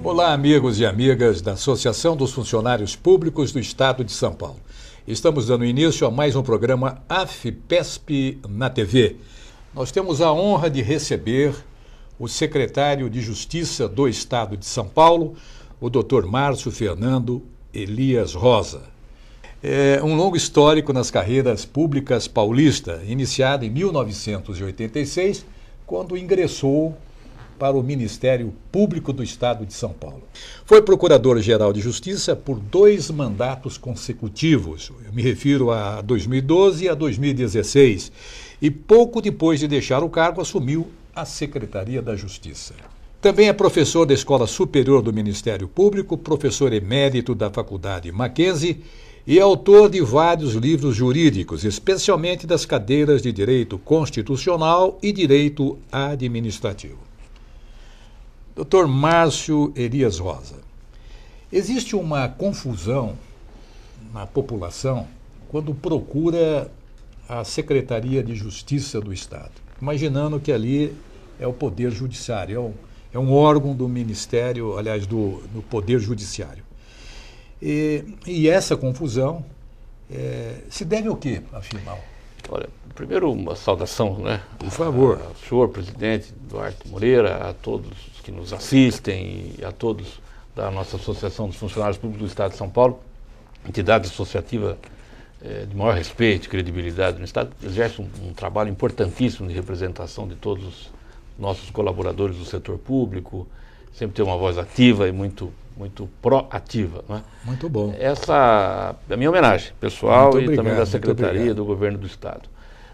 Olá, amigos e amigas da Associação dos Funcionários Públicos do Estado de São Paulo. Estamos dando início a mais um programa AFPESP na TV. Nós temos a honra de receber o secretário de Justiça do Estado de São Paulo, o Dr. Márcio Fernando Elias Rosa. É um longo histórico nas carreiras públicas paulista, iniciado em 1986, quando ingressou para o Ministério Público do Estado de São Paulo. Foi Procurador-Geral de Justiça por 2 mandatos consecutivos, eu me refiro a 2012 e a 2016, e pouco depois de deixar o cargo assumiu a Secretaria da Justiça. Também é professor da Escola Superior do Ministério Público, professor emérito da Faculdade Mackenzie e autor de vários livros jurídicos, especialmente das cadeiras de Direito Constitucional e Direito Administrativo. Dr. Márcio Elias Rosa, existe uma confusão na população quando procura a Secretaria de Justiça do Estado, imaginando que ali é o Poder Judiciário, é um órgão do Ministério, aliás, do Poder Judiciário. E essa confusão se deve ao quê, afinal? Olha, primeiro uma saudação, né? Por favor. Ao senhor presidente Duarte Moreira, a todos que nos assistem e a todos da nossa Associação dos Funcionários Públicos do Estado de São Paulo, entidade associativa de maior respeito e credibilidade no Estado, exerce um trabalho importantíssimo de representação de todos os nossos colaboradores do setor público, sempre tem uma voz ativa e muito proativa. Né? Muito bom. Essa é a minha homenagem pessoal muito e obrigado, também da Secretaria do Governo do Estado.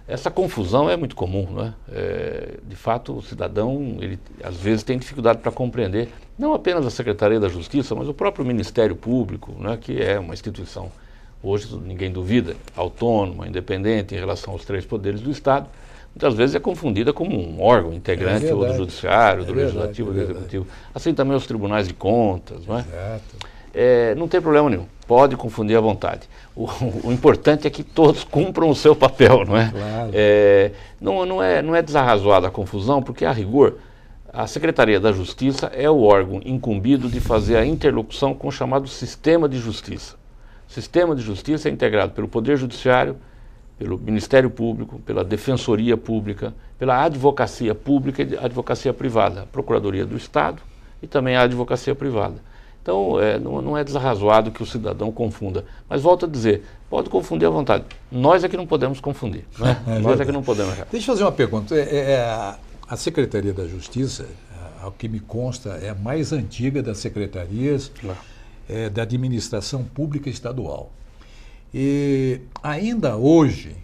Essa confusão é muito comum, né? De fato, o cidadão, ele às vezes tem dificuldade para compreender, não apenas a Secretaria da Justiça, mas o próprio Ministério Público, né? Que é uma instituição, hoje ninguém duvida, autônoma, independente em relação aos 3 poderes do Estado, muitas vezes é confundida como um órgão integrante ou do Judiciário, do Legislativo, do Executivo. Assim também os tribunais de contas, não é? Exato. Não tem problema nenhum, pode confundir à vontade. O importante é que todos cumpram o seu papel, não é? Claro. Não é desarrazoada a confusão, porque, a rigor, a Secretaria da Justiça é o órgão incumbido de fazer a interlocução com o chamado Sistema de Justiça. O Sistema de Justiça é integrado pelo Poder Judiciário, pelo Ministério Público, pela Defensoria Pública, pela Advocacia Pública e Advocacia Privada, a Procuradoria do Estado e também a Advocacia Privada. Então, não é desarrazoado que o cidadão confunda. Mas, volto a dizer, pode confundir à vontade. Nós é que não podemos confundir. Né? Nós é que não podemos errar. Deixa eu fazer uma pergunta. A Secretaria da Justiça, ao que me consta, é a mais antiga das secretarias da administração pública estadual. E ainda hoje,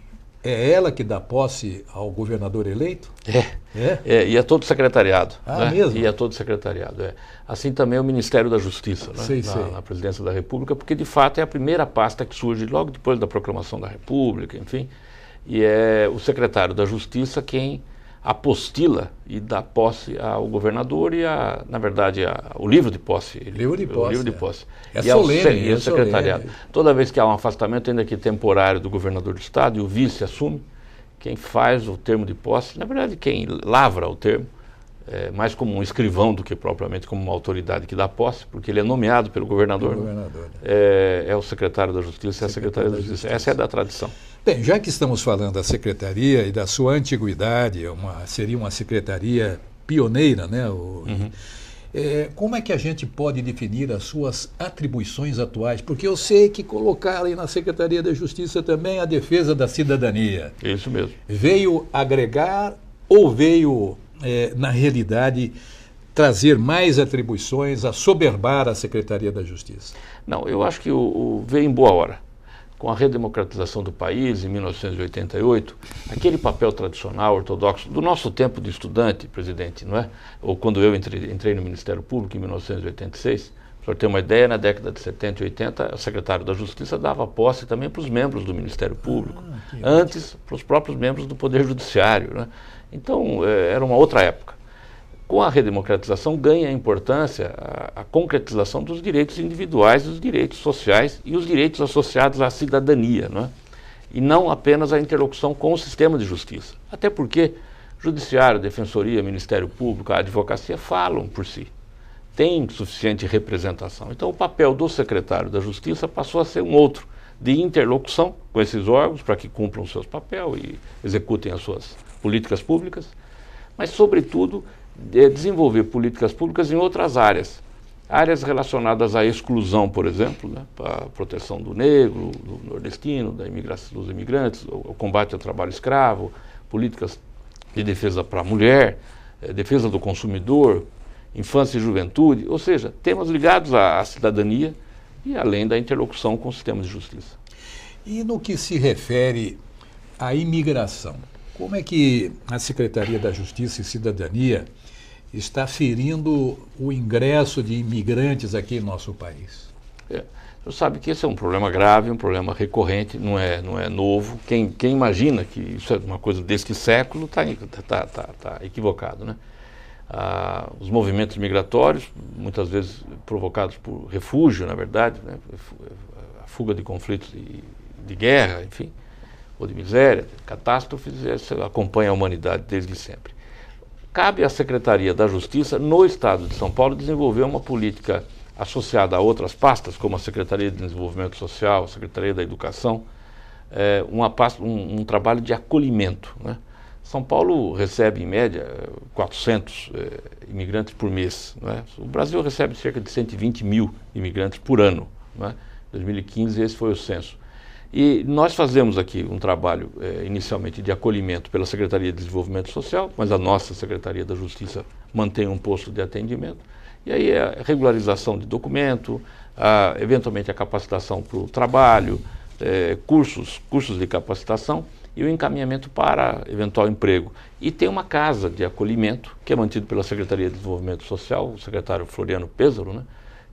é ela que dá posse ao governador eleito? E a todo o secretariado. Né? Mesmo? E a todo o secretariado, Assim também o Ministério da Justiça, né? Sei. Na Presidência da República, porque de fato é a primeira pasta que surge logo depois da proclamação da República, enfim, e é o secretário da Justiça quem apostila e dá posse ao governador e, na verdade, o livro de posse. O livro de posse. É solene. E o secretariado. Toda vez que há um afastamento, ainda que temporário, do governador do Estado, e o vice assume, quem faz o termo de posse, na verdade, quem lavra o termo, mais como um escrivão do que propriamente como uma autoridade que dá posse, porque ele é nomeado pelo governador. É o secretário da Justiça, é a Secretaria da Justiça. Essa é da tradição. Bem, já que estamos falando da Secretaria e da sua antiguidade, seria uma secretaria pioneira, né? Como é que a gente pode definir as suas atribuições atuais? Porque eu sei que colocaram na Secretaria da Justiça também a defesa da cidadania. Isso mesmo. Veio agregar ou veio, na realidade, trazer mais atribuições, assoberbar a Secretaria da Justiça? Não, eu acho que veio em boa hora. Com a redemocratização do país, em 1988, aquele papel tradicional, ortodoxo, do nosso tempo de estudante, presidente, não é? Ou quando eu entrei no Ministério Público, em 1986, para o senhor ter uma ideia, na década de 70 e 80, o secretário da Justiça dava posse também para os membros do Ministério Público, antes para os próprios membros do Poder Judiciário, né? Então, era uma outra época. Com a redemocratização ganha importância a concretização dos direitos individuais, os direitos sociais e os direitos associados à cidadania, não é? E não apenas a interlocução com o sistema de justiça. Até porque Judiciário, Defensoria, Ministério Público, a Advocacia falam por si. tem suficiente representação. Então o papel do secretário da Justiça passou a ser um outro, de interlocução com esses órgãos para que cumpram o seu papel e executem as suas políticas públicas, mas sobretudo desenvolver políticas públicas em outras áreas. Áreas relacionadas à exclusão, por exemplo, né, para a proteção do negro, do nordestino, dos imigrantes, o combate ao trabalho escravo, políticas de defesa para a mulher, defesa do consumidor, infância e juventude, ou seja, temas ligados à cidadania e além da interlocução com o sistema de justiça. E no que se refere à imigração, como é que a Secretaria da Justiça e Cidadania está ferindo o ingresso de imigrantes aqui em nosso país? Você sabe que esse é um problema grave, um problema recorrente, não é novo. Quem imagina que isso é uma coisa deste século está equivocado, né? Os movimentos migratórios, muitas vezes provocados por refúgio, na verdade, né? A fuga de conflitos de guerra, enfim, ou de miséria, de catástrofes, acompanha a humanidade desde sempre. Cabe à Secretaria da Justiça, no Estado de São Paulo, desenvolver uma política associada a outras pastas, como a Secretaria de Desenvolvimento Social, a Secretaria da Educação, um trabalho de acolhimento, né? São Paulo recebe, em média, 400 imigrantes por mês, né? O Brasil recebe cerca de 120 mil imigrantes por ano, né? Em 2015 esse foi o censo. E nós fazemos aqui um trabalho inicialmente de acolhimento pela Secretaria de Desenvolvimento Social, mas a nossa Secretaria da Justiça mantém um posto de atendimento. E aí a regularização de documento, eventualmente a capacitação para o trabalho, cursos de capacitação e o encaminhamento para eventual emprego. E tem uma casa de acolhimento, que é mantido pela Secretaria de Desenvolvimento Social, o secretário Floriano Pêssaro, né,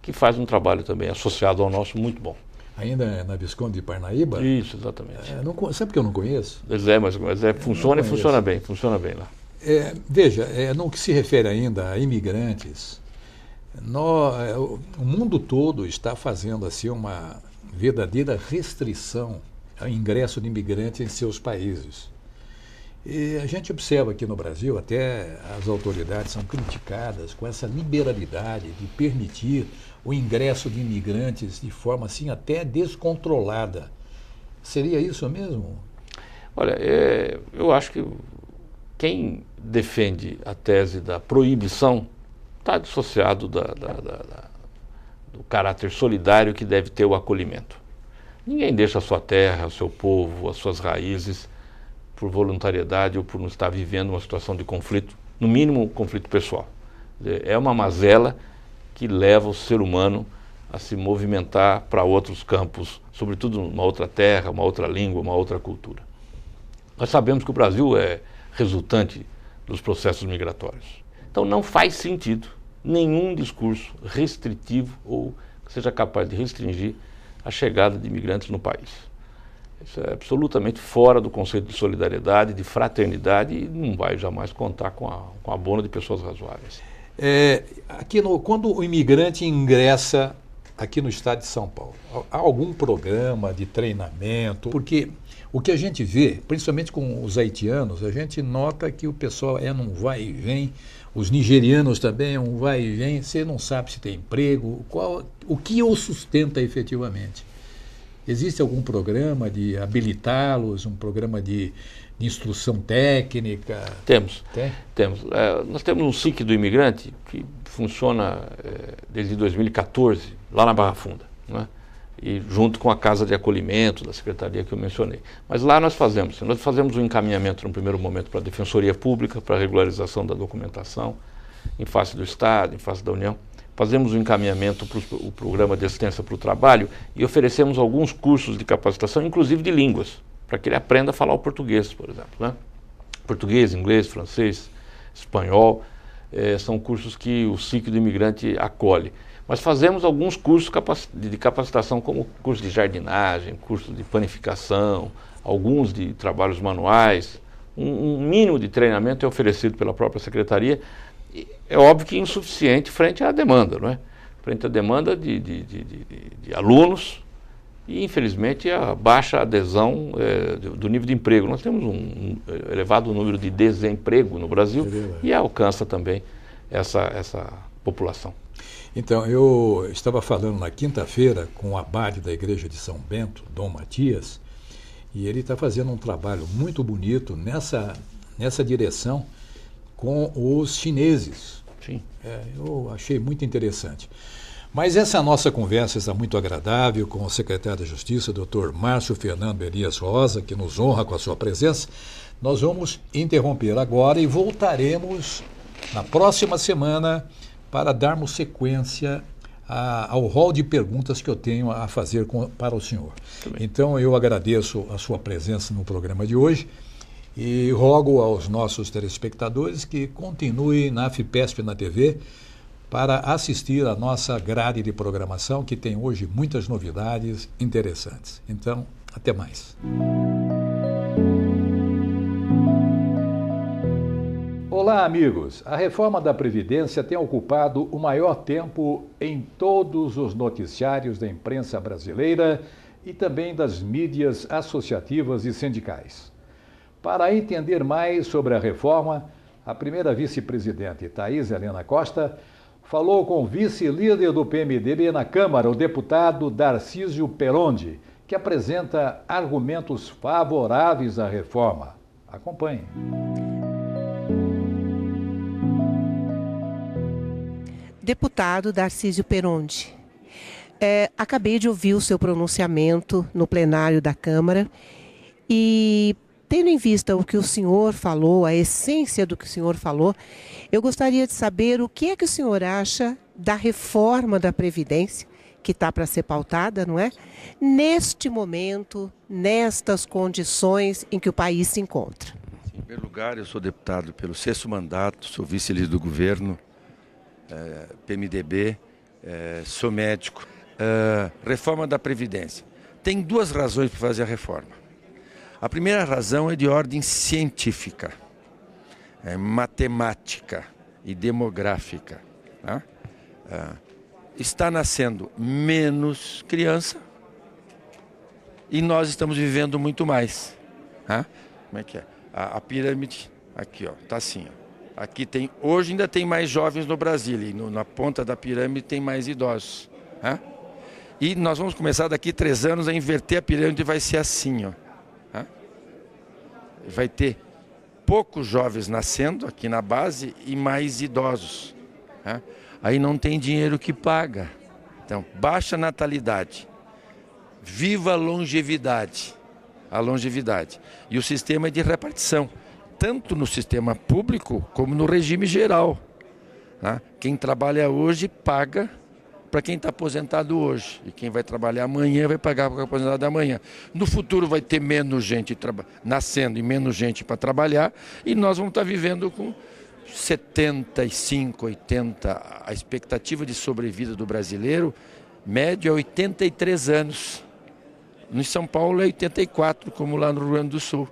que faz um trabalho também associado ao nosso muito bom. Ainda na Visconde de Parnaíba? Isso, exatamente. Sabe que eu não conheço? Mas funciona e funciona bem lá. Veja, no que se refere ainda a imigrantes, o mundo todo está fazendo assim uma verdadeira restrição ao ingresso de imigrantes em seus países. E a gente observa aqui no Brasil, até as autoridades são criticadas com essa liberalidade de permitir o ingresso de imigrantes de forma assim até descontrolada. Seria isso mesmo? Olha, eu acho que quem defende a tese da proibição está dissociado do caráter solidário que deve ter o acolhimento. Ninguém deixa a sua terra, o seu povo, as suas raízes por voluntariedade ou por não estar vivendo uma situação de conflito, no mínimo conflito pessoal. É uma mazela que leva o ser humano a se movimentar para outros campos, sobretudo uma outra terra, uma outra língua, uma outra cultura. Nós sabemos que o Brasil é resultante dos processos migratórios. Então não faz sentido nenhum discurso restritivo ou que seja capaz de restringir a chegada de imigrantes no país. Isso é absolutamente fora do conceito de solidariedade, de fraternidade e não vai jamais contar com a abono de pessoas razoáveis. Quando o imigrante ingressa aqui no estado de São Paulo, há algum programa de treinamento? Porque o que a gente vê, principalmente com os haitianos, a gente nota que o pessoal num vai e vem, os nigerianos também é um vai e vem, você não sabe se tem emprego, o que o sustenta efetivamente. Existe algum programa de habilitá-los, um programa de instrução técnica? Temos. Tem? Temos. Nós temos um SIC do imigrante que funciona desde 2014, lá na Barra Funda, né? E junto com a Casa de Acolhimento da Secretaria que eu mencionei. Mas lá nós fazemos um encaminhamento no primeiro momento para a Defensoria Pública, para a regularização da documentação, em face do Estado, em face da União. Fazemos um encaminhamento para o Programa de Assistência para o Trabalho e oferecemos alguns cursos de capacitação, inclusive de línguas, para que ele aprenda a falar o português, por exemplo, né? Português, inglês, francês, espanhol, são cursos que o SIC do imigrante acolhe. Mas fazemos alguns cursos de capacitação, como curso de jardinagem, curso de panificação, alguns de trabalhos manuais. Um mínimo de treinamento é oferecido pela própria Secretaria. É óbvio que insuficiente frente à demanda, não é? Frente à demanda de alunos e, infelizmente, a baixa adesão do nível de emprego. Nós temos um elevado número de desemprego no Brasil e alcança também essa população. Então, eu estava falando na quinta-feira com o abade da igreja de São Bento, Dom Matias, e ele está fazendo um trabalho muito bonito nessa direção com os chineses. Sim. Eu achei muito interessante. Mas essa nossa conversa está muito agradável com o secretário da Justiça, Dr. Márcio Fernando Elias Rosa, que nos honra com a sua presença. Nós vamos interromper agora e voltaremos na próxima semana para darmos sequência ao rol de perguntas que eu tenho a fazer para o senhor. Então, eu agradeço a sua presença no programa de hoje e rogo aos nossos telespectadores que continuem na AFIPESP na TV para assistir a nossa grade de programação, que tem hoje muitas novidades interessantes. Então, até mais. Olá, amigos. A reforma da Previdência tem ocupado o maior tempo em todos os noticiários da imprensa brasileira e também das mídias associativas e sindicais. Para entender mais sobre a reforma, a primeira vice-presidente, Thaís Helena Costa, falou com o vice-líder do PMDB na Câmara, o deputado Darcísio Perondi, que apresenta argumentos favoráveis à reforma. Acompanhe. Deputado Darcísio Perondi, acabei de ouvir o seu pronunciamento no plenário da Câmara e, tendo em vista o que o senhor falou, a essência do que o senhor falou, eu gostaria de saber o que é que o senhor acha da reforma da Previdência, que está para ser pautada, não é? Neste momento, nestas condições em que o país se encontra. Em primeiro lugar, eu sou deputado pelo 6º mandato, sou vice-líder do governo, PMDB, sou médico. Reforma da Previdência. Tem duas razões para fazer a reforma. A primeira razão é de ordem científica, matemática e demográfica. Tá? Está nascendo menos criança e nós estamos vivendo muito mais. Tá? Como é que é? A pirâmide, aqui, ó, tá assim, ó. Aqui tem, hoje ainda tem mais jovens no Brasil, e na ponta da pirâmide tem mais idosos. Tá? E nós vamos começar daqui 3 anos a inverter a pirâmide, vai ser assim, ó. Tá? Vai ter poucos jovens nascendo aqui na base e mais idosos. Tá? Aí não tem dinheiro que paga. Então, baixa natalidade, viva a longevidade. E o sistema é de repartição, tanto no sistema público como no regime geral. Tá? Quem trabalha hoje paga para quem está aposentado hoje. E quem vai trabalhar amanhã vai pagar para o aposentado amanhã. No futuro vai ter menos gente nascendo e menos gente para trabalhar, e nós vamos estar vivendo com 75, 80. A expectativa de sobrevida do brasileiro médio é 83 anos. Em São Paulo é 84, como lá no Rio Grande do Sul.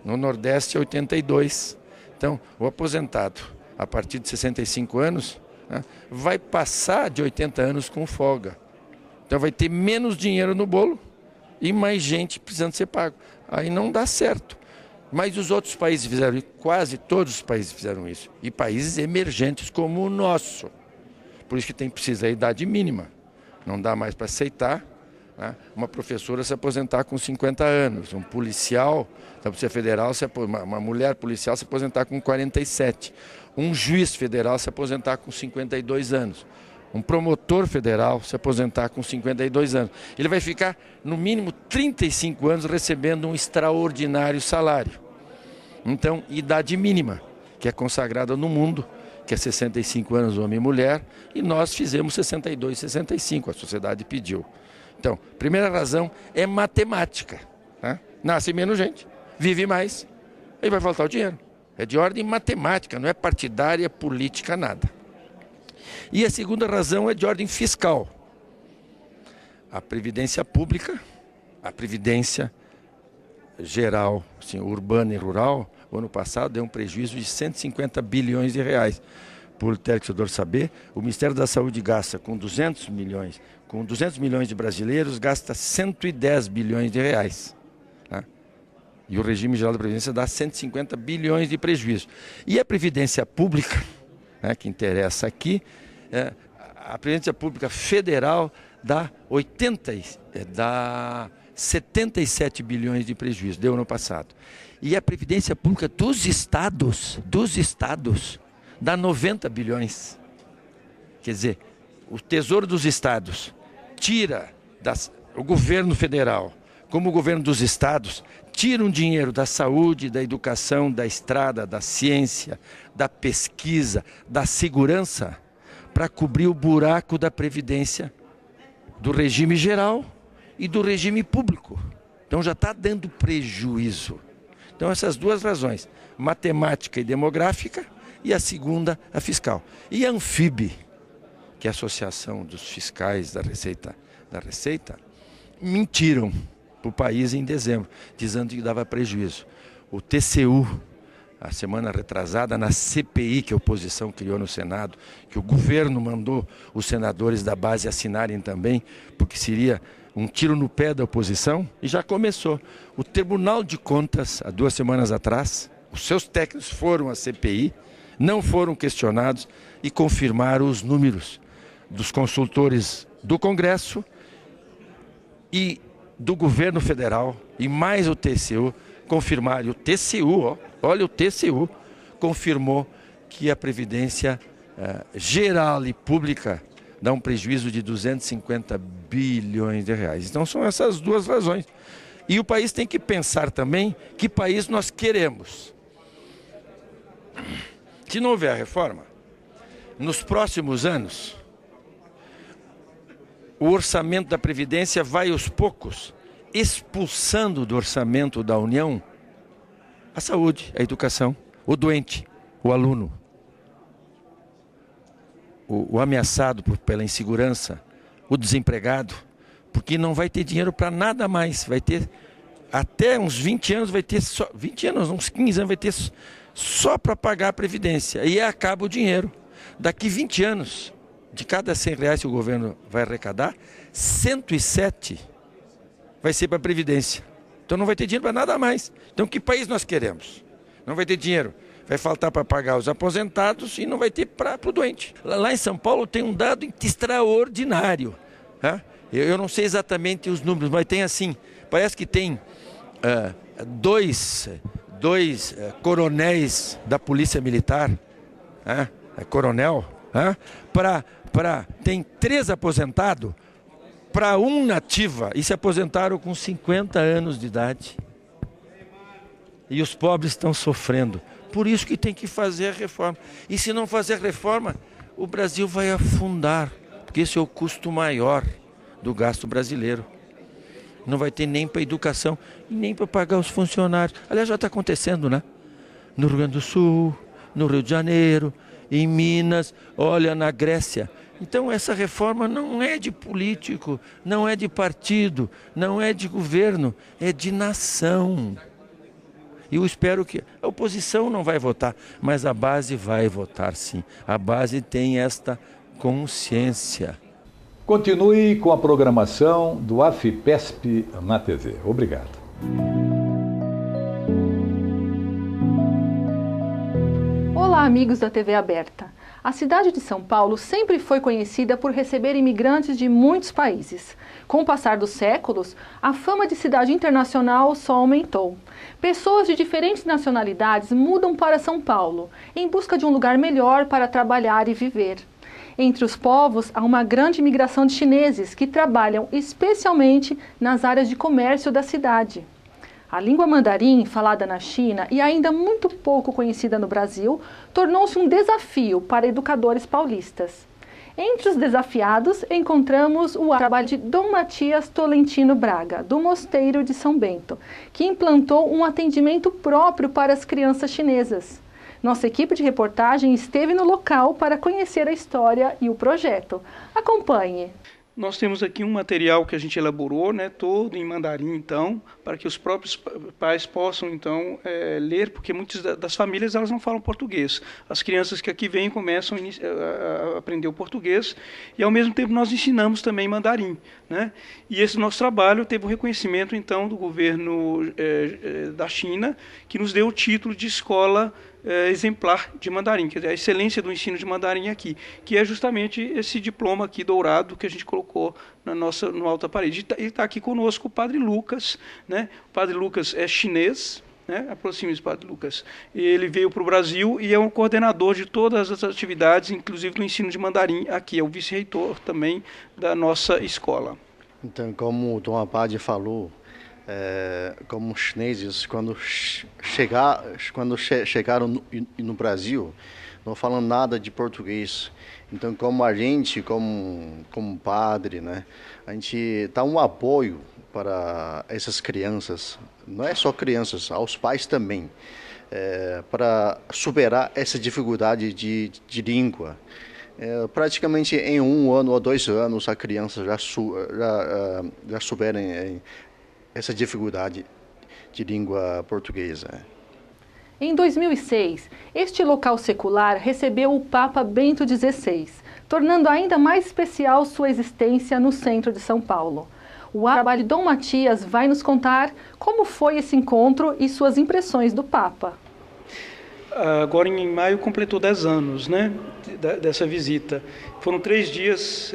No Nordeste é 82. Então, o aposentado, a partir de 65 anos, né, vai passar de 80 anos com folga. Então, vai ter menos dinheiro no bolo e mais gente precisando ser pago. Aí não dá certo. Mas os outros países fizeram isso, quase todos os países fizeram isso. E países emergentes como o nosso. Por isso que precisa a idade mínima. Não dá mais para aceitar, né, uma professora se aposentar com 50 anos, um policial da Polícia Federal, uma mulher policial se aposentar com 47, um juiz federal se aposentar com 52 anos, um promotor federal se aposentar com 52 anos. Ele vai ficar, no mínimo, 35 anos recebendo um extraordinário salário. Então, idade mínima, que é consagrada no mundo, que é 65 anos homem e mulher, e nós fizemos 62, 65, a sociedade pediu. Então, primeira razão é matemática. Tá? Nasce menos gente, vive mais, aí vai faltar o dinheiro. É de ordem matemática, não é partidária, política, nada. E a segunda razão é de ordem fiscal. A previdência pública, a previdência geral, assim, urbana e rural, o ano passado deu um prejuízo de 150 bilhões de reais. Por telespectador saber, o Ministério da Saúde gasta com 200 milhões de brasileiros, gasta 110 bilhões de reais. Tá? E o regime geral da Previdência dá 150 bilhões de prejuízo. E a Previdência Pública, né, que interessa aqui, a Previdência Pública Federal dá 77 bilhões de prejuízo, deu ano passado. E a Previdência Pública dos estados, dá 90 bilhões. Quer dizer, o Tesouro dos Estados tira o governo federal, como o governo dos estados, tira um dinheiro da saúde, da educação, da estrada, da ciência, da pesquisa, da segurança, para cobrir o buraco da Previdência, do regime geral e do regime público. Então já está dando prejuízo. Então essas duas razões, matemática e demográfica, e a segunda, a fiscal. E a Anfib, que é a Associação dos Fiscais da Receita, mentiram para o país em dezembro, dizendo que dava prejuízo. O TCU, a semana retrasada, na CPI que a oposição criou no Senado, que o governo mandou os senadores da base assinarem também, porque seria um tiro no pé da oposição, e já começou. O Tribunal de Contas, há 2 semanas atrás, os seus técnicos foram à CPI, não foram questionados e confirmaram os números dos consultores do Congresso e do governo federal, e mais o TCU, confirmaram. O TCU, olha, o TCU confirmou que a Previdência geral e pública dá um prejuízo de 250 bilhões de reais. Então são essas duas razões. E o país tem que pensar também que país nós queremos. Se não houver reforma, nos próximos anos, o orçamento da Previdência vai aos poucos expulsando do orçamento da União a saúde, a educação, o doente, o aluno, o ameaçado pela insegurança, o desempregado, porque não vai ter dinheiro para nada mais. Vai ter, até uns 20 anos, vai ter só, 20 anos, uns 15 anos, vai ter só para pagar a Previdência. E acaba o dinheiro. Daqui 20 anos, de cada 100 reais que o governo vai arrecadar, 107 vai ser para a Previdência. Então não vai ter dinheiro para nada mais. Então que país nós queremos? Não vai ter dinheiro. Vai faltar para pagar os aposentados e não vai ter para o doente. Lá em São Paulo tem um dado extraordinário. Tá? Eu não sei exatamente os números, mas tem assim, parece que tem dois coronéis da Polícia Militar, coronel, tem 3 aposentados para 1 nativa, e se aposentaram com 50 anos de idade. E os pobres estão sofrendo. Por isso que tem que fazer a reforma. E se não fazer a reforma, o Brasil vai afundar, porque esse é o custo maior do gasto brasileiro. Não vai ter nem para educação, nem para pagar os funcionários. Aliás, já está acontecendo, né? No Rio Grande do Sul, no Rio de Janeiro, em Minas, olha, na Grécia. Então essa reforma não é de político, não é de partido, não é de governo, é de nação. E eu espero que a oposição não vai votar, mas a base vai votar sim. A base tem esta consciência. Continue com a programação do AFIPESP na TV. Obrigado. Olá, amigos da TV Aberta. A cidade de São Paulo sempre foi conhecida por receber imigrantes de muitos países. Com o passar dos séculos, a fama de cidade internacional só aumentou. Pessoas de diferentes nacionalidades mudam para São Paulo, em busca de um lugar melhor para trabalhar e viver. Entre os povos, há uma grande imigração de chineses que trabalham especialmente nas áreas de comércio da cidade. A língua mandarim, falada na China e ainda muito pouco conhecida no Brasil, tornou-se um desafio para educadores paulistas. Entre os desafiados, encontramos o trabalho de Dom Matias Tolentino Braga, do Mosteiro de São Bento, que implantou um atendimento próprio para as crianças chinesas. Nossa equipe de reportagem esteve no local para conhecer a história e o projeto. Acompanhe! Nós temos aqui um material que a gente elaborou, né, todo em mandarim, então, para que os próprios pais possam, então, ler, porque muitas das famílias elas não falam português. As crianças que aqui vêm começam a aprender o português e, ao mesmo tempo, nós ensinamos também mandarim, né? E esse nosso trabalho teve o reconhecimento, então, do governo da China, que nos deu o título de escola exemplar de mandarim, quer dizer, a excelência do ensino de mandarim aqui, que é justamente esse diploma aqui dourado que a gente colocou no alta parede. E está aqui conosco o Padre Lucas, né? O Padre Lucas é chinês, né? Aproxime-se, Padre Lucas. Ele veio para o Brasil e é um coordenador de todas as atividades, inclusive do ensino de mandarim aqui, é o vice-reitor também da nossa escola. Então, como o Dom Abade falou, como os chineses, quando chegaram no Brasil, não falam nada de português. Então, como a gente, como padre, né, a gente dá um apoio para essas crianças, não é só crianças, aos pais também, para superar essa dificuldade de língua. Praticamente em 1 ano ou 2 anos a criança já supera essa dificuldade de língua portuguesa. Em 2006, este local secular recebeu o Papa Bento XVI, tornando ainda mais especial sua existência no centro de São Paulo. O trabalho de Dom Matias vai nos contar como foi esse encontro e suas impressões do Papa. Agora em maio completou 10 anos, né, dessa visita. Foram 3 dias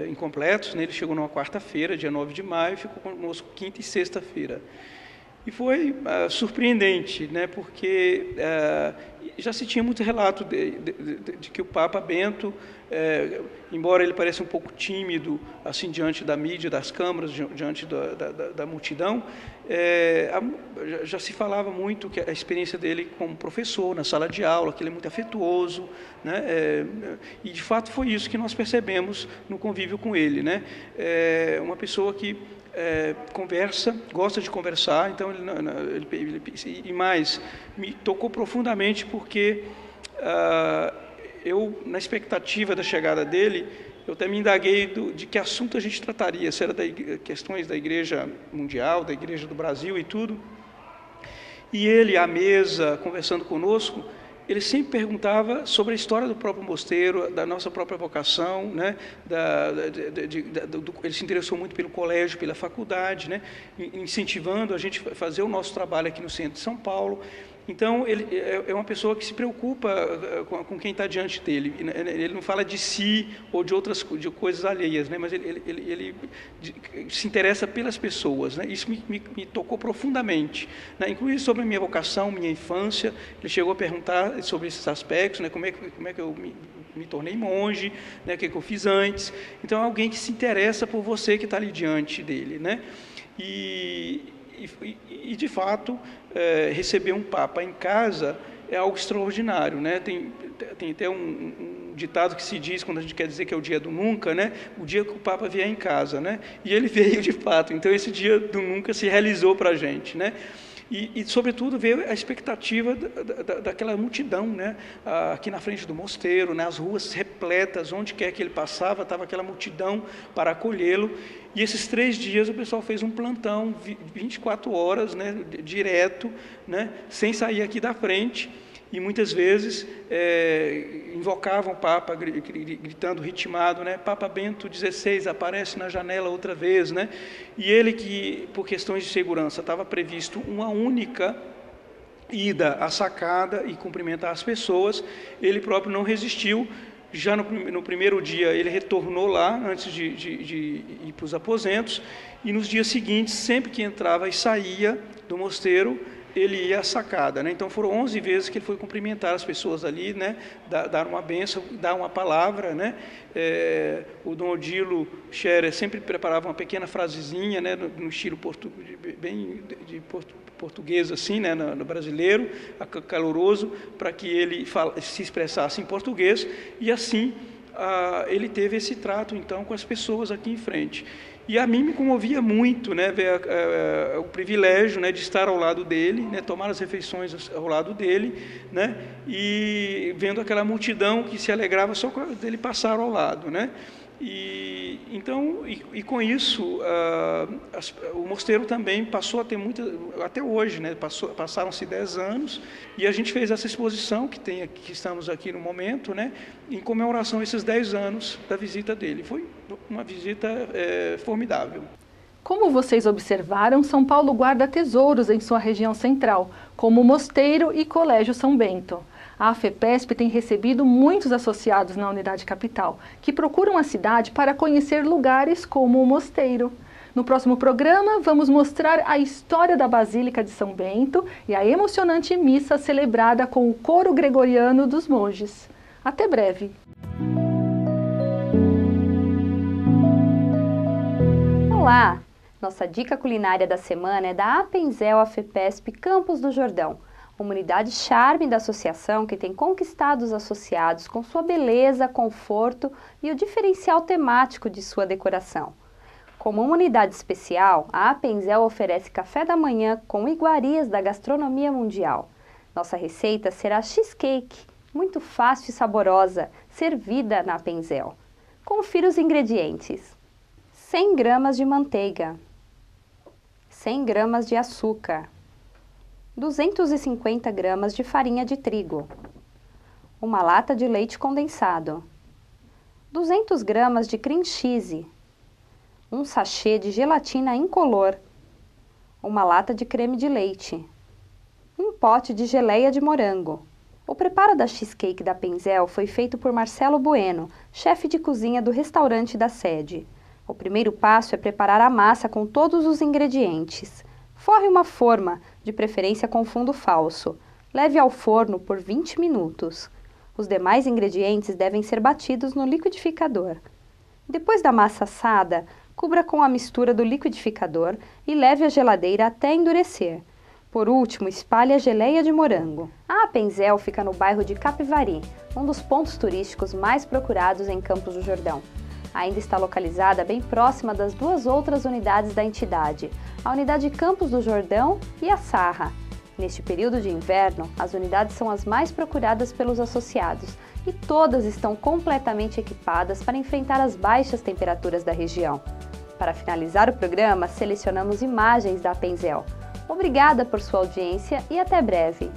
incompletos, né? Ele chegou numa quarta-feira, dia 9 de maio, e ficou conosco quinta e sexta-feira. E foi surpreendente, né, porque já se tinha muito relato de que o Papa Bento, embora ele pareça um pouco tímido assim diante da mídia, das câmaras, diante da multidão, já se falava muito que a experiência dele como professor na sala de aula, que ele é muito afetuoso, né, e de fato foi isso que nós percebemos no convívio com ele, né, uma pessoa que conversa, gosta de conversar, então e mais, me tocou profundamente porque eu, na expectativa da chegada dele, eu até me indaguei de que assunto a gente trataria, se era questões da Igreja Mundial, da Igreja do Brasil e tudo, e ele, à mesa, conversando conosco, ele sempre perguntava sobre a história do próprio mosteiro, da nossa própria vocação, né? Ele se interessou muito pelo colégio, pela faculdade, né? Incentivando a gente a fazer o nosso trabalho aqui no centro de São Paulo. Então, ele é uma pessoa que se preocupa com quem está diante dele. Ele não fala de si ou de coisas alheias, né? Mas ele se interessa pelas pessoas, né? Isso me tocou profundamente, né? Inclusive sobre a minha vocação, minha infância. Ele chegou a perguntar sobre esses aspectos, né? Como é que eu me tornei monge, né? O que eu fiz antes. Então, é alguém que se interessa por você que está ali diante dele, né? E de fato, receber um Papa em casa é algo extraordinário, né? Tem até um ditado que se diz, quando a gente quer dizer que é o dia do nunca, né? O dia que o Papa vier em casa, né? E ele veio de fato, então esse dia do nunca se realizou para a gente, né? E, sobretudo, veio a expectativa daquela multidão, né? Aqui na frente do mosteiro, né? As ruas repletas, onde quer que ele passava, estava aquela multidão para acolhê-lo. E esses 3 dias o pessoal fez um plantão, 24 horas, né? Direto, né? Sem sair aqui da frente. E muitas vezes invocavam o Papa, gritando, ritmado, né? Papa Bento XVI aparece na janela outra vez, né? E ele que, por questões de segurança, estava previsto uma única ida à sacada e cumprimentar as pessoas, ele próprio não resistiu. Já no primeiro dia ele retornou lá, antes de ir para os aposentos, e nos dias seguintes, sempre que entrava e saía do mosteiro, ele ia à sacada, né? Então foram 11 vezes que ele foi cumprimentar as pessoas ali, né? Dar uma bênção, dar uma palavra, né? O Dom Odilo Scherer sempre preparava uma pequena frasezinha, né? No estilo bem português assim, né? No brasileiro, caloroso, para que ele se expressasse em português, e assim ele teve esse trato então com as pessoas aqui em frente. E a mim me comovia muito, né, ver o privilégio, né, de estar ao lado dele, né, tomar as refeições ao lado dele, né, e vendo aquela multidão que se alegrava só dele passar ao lado, né. Então, com isso, o mosteiro também passou a ter até hoje, né, passaram-se 10 anos, e a gente fez essa exposição que estamos aqui no momento, né, em comemoração a esses 10 anos da visita dele. Foi uma visita formidável. Como vocês observaram, São Paulo guarda tesouros em sua região central, como o Mosteiro e Colégio São Bento. A AFEPESP tem recebido muitos associados na unidade capital, que procuram a cidade para conhecer lugares como o Mosteiro. No próximo programa, vamos mostrar a história da Basílica de São Bento e a emocionante missa celebrada com o coro gregoriano dos monges. Até breve! Olá! Nossa dica culinária da semana é da Apenzel AFEPESP Campos do Jordão, uma unidade charme da associação que tem conquistado os associados com sua beleza, conforto e o diferencial temático de sua decoração. Como uma unidade especial, a Apenzel oferece café da manhã com iguarias da gastronomia mundial. Nossa receita será cheesecake, muito fácil e saborosa, servida na Apenzel. Confira os ingredientes: 100 gramas de manteiga, 100 gramas de açúcar, 250 gramas de farinha de trigo, uma lata de leite condensado, 200 gramas de cream cheese, um sachê de gelatina incolor, uma lata de creme de leite, um pote de geleia de morango. O preparo da cheesecake da Apenzel foi feito por Marcelo Bueno, chefe de cozinha do restaurante da sede. O primeiro passo é preparar a massa com todos os ingredientes. Forre uma forma, de preferência com fundo falso. Leve ao forno por 20 minutos. Os demais ingredientes devem ser batidos no liquidificador. Depois da massa assada, cubra com a mistura do liquidificador e leve à geladeira até endurecer. Por último, espalhe a geleia de morango. A Apenzel fica no bairro de Capivari, um dos pontos turísticos mais procurados em Campos do Jordão. Ainda está localizada bem próxima das duas outras unidades da entidade, a unidade Campos do Jordão e a Sarra. Neste período de inverno, as unidades são as mais procuradas pelos associados e todas estão completamente equipadas para enfrentar as baixas temperaturas da região. Para finalizar o programa, selecionamos imagens da Apenzel. Obrigada por sua audiência e até breve!